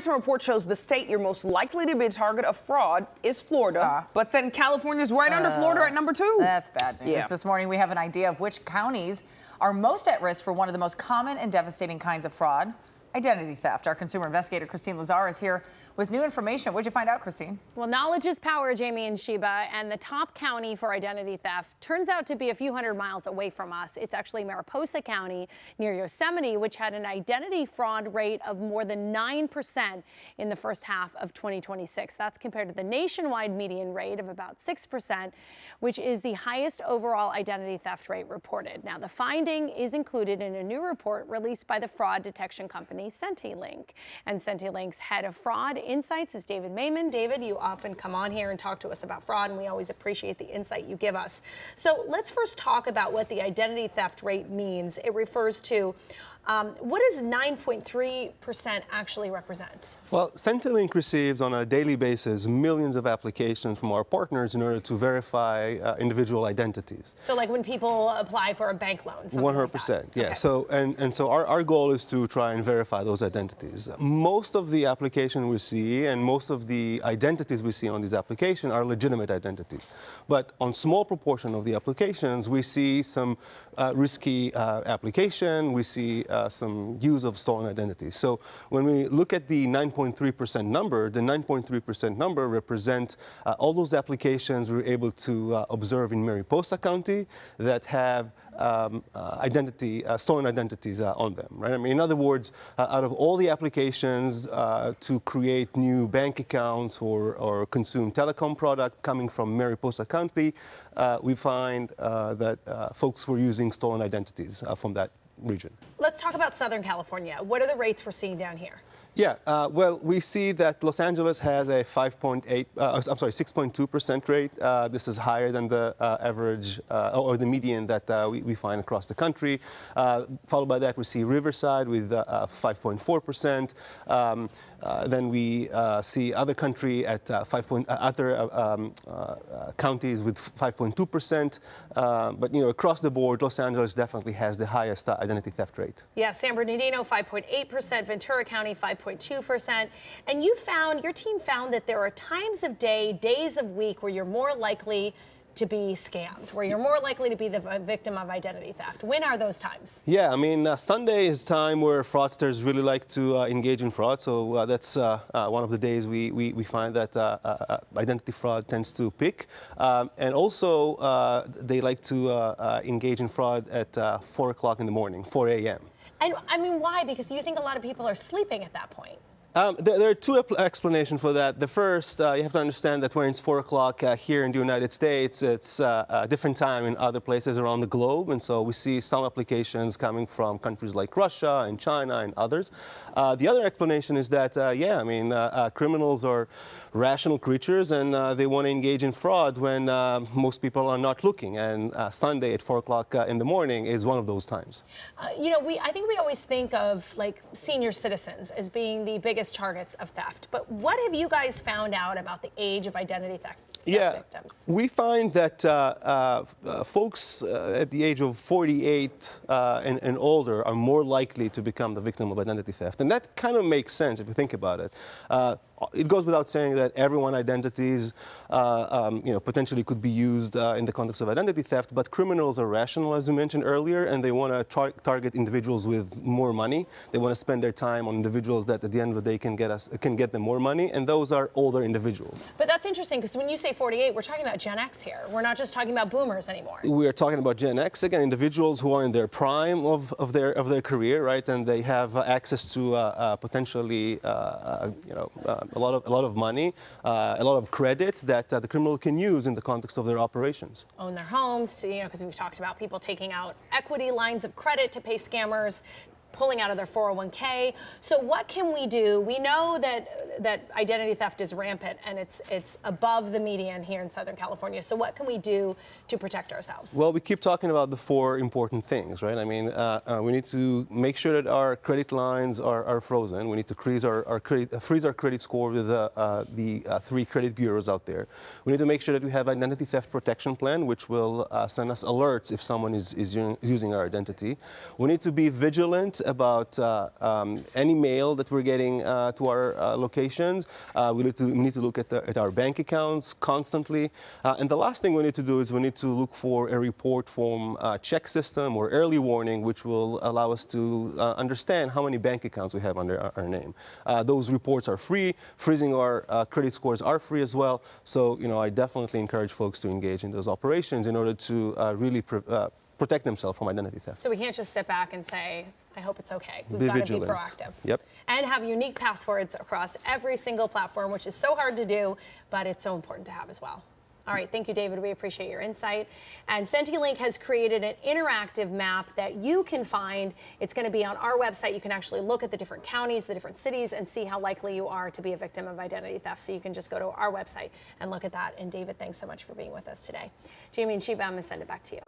recent report shows the state you're most likely to be a target of fraud is Florida, but then California's right under Florida at number 2. That's bad news. Yeah. This morning we have an idea of which counties are most at risk for one of the most common and devastating kinds of fraud, identity theft. Our consumer investigator Christine Lazar is here with new information. What'd you find out, Christine? Well, knowledge is power, Jamie and Sheba, and the top county for identity theft turns out to be a few hundred miles away from us. It's actually Mariposa County near Yosemite, which had an identity fraud rate of more than 9% in the first half of 2026. That's compared to the nationwide median rate of about 6%, which is the highest overall identity theft rate reported. Now, the finding is included in a new report released by the fraud detection company SentiLink. And SentiLink's head of fraud insights is David Maimon. David, you often come on here and talk to us about fraud, and we always appreciate the insight you give us. So let's first talk about what the identity theft rate means. It refers to what does 9.3% actually represent? Well, SentiLink receives on a daily basis millions of applications from our partners in order to verify individual identities. So like when people apply for a bank loan, 100%, like yeah. Okay. So so our goal is to try and verify those identities. Most of the applications we see and most of the identities we see on these applications are legitimate identities. But on small proportion of the applications, we see some risky application, we see some use of stolen identities. So when we look at the 9.3% number, the 9.3% number represents all those applications we were able to observe in Mariposa County that have stolen identities on them, right? I mean, in other words, out of all the applications to create new bank accounts or consume telecom product coming from Mariposa County, we find that folks were using stolen identities from that region. Let's talk about Southern California. What are the rates we're seeing down here? Yeah, well, we see that Los Angeles has a 6.2% rate. This is higher than the average or the median that we find across the country. Followed by that, we see Riverside with 5.4%. Then we see other country at other counties with 5.2%. But across the board, Los Angeles definitely has the highest identity theft rate. Yeah, San Bernardino 5.8%, Ventura County 5.2%. And your team found that there are times of day, days of week where you're more likely to be scammed, where you're more likely to be the victim of identity theft. When are those times? Yeah, I mean, Sunday is time where fraudsters really like to engage in fraud. So that's one of the days we find that identity fraud tends to peak. And also, they like to engage in fraud at 4 o'clock in the morning, 4 a.m. And I mean, why? Because you think a lot of people are sleeping at that point. There are two explanations for that. The first, you have to understand that when it's 4 o'clock here in the United States, it's a different time in other places around the globe. And so we see some applications coming from countries like Russia and China and others. The other explanation is that, criminals are rational creatures and they want to engage in fraud when most people are not looking. And Sunday at 4 o'clock in the morning is one of those times. I think we always think of like senior citizens as being the biggest targets of theft. But what have you guys found out about the age of identity theft victims? We find that folks at the age of 48 and older are more likely to become the victim of identity theft. And that kind of makes sense if you think about it. It goes without saying that everyone's identities, potentially could be used in the context of identity theft, but criminals are rational, as you mentioned earlier, and they want to target individuals with more money. They want to spend their time on individuals that at the end of the day can get them more money, and those are older individuals. But that's interesting, because when you say 48, we're talking about Gen X here. We're not just talking about boomers anymore. We are talking about Gen X, again, individuals who are in their prime of their career, right, and they have access to potentially, a lot of money, a lot of credit that the criminal can use in the context of their operations. Own their homes, because we've talked about people taking out equity lines of credit to pay scammers, pulling out of their 401k. So what can we do? We know that identity theft is rampant and it's above the median here in Southern California. So what can we do to protect ourselves? Well, we keep talking about the 4 important things, right? I mean, we need to make sure that our credit lines are frozen. We need to freeze our credit score with the 3 credit bureaus out there. We need to make sure that we have identity theft protection plan, which will send us alerts if someone is using our identity. We need to be vigilant about any mail that we're getting to our locations. We need to look at our bank accounts constantly. And the last thing we need to do is we need to look for a report from a check system or early warning, which will allow us to understand how many bank accounts we have under our name. Those reports are free. Freezing our credit scores are free as well. So, I definitely encourage folks to engage in those operations in order to really protect themselves from identity theft. So we can't just sit back and say, I hope it's okay. We've Be got to be vigilant. proactive. Yep. And have unique passwords across every single platform, which is so hard to do, but it's so important to have as well. All right, thank you, David. We appreciate your insight. And SentiLink has created an interactive map that you can find. It's going to be on our website. You can actually look at the different counties, the different cities, and see how likely you are to be a victim of identity theft. So you can just go to our website and look at that. And David, thanks so much for being with us today. Jamie and Sheba, I'm going to send it back to you.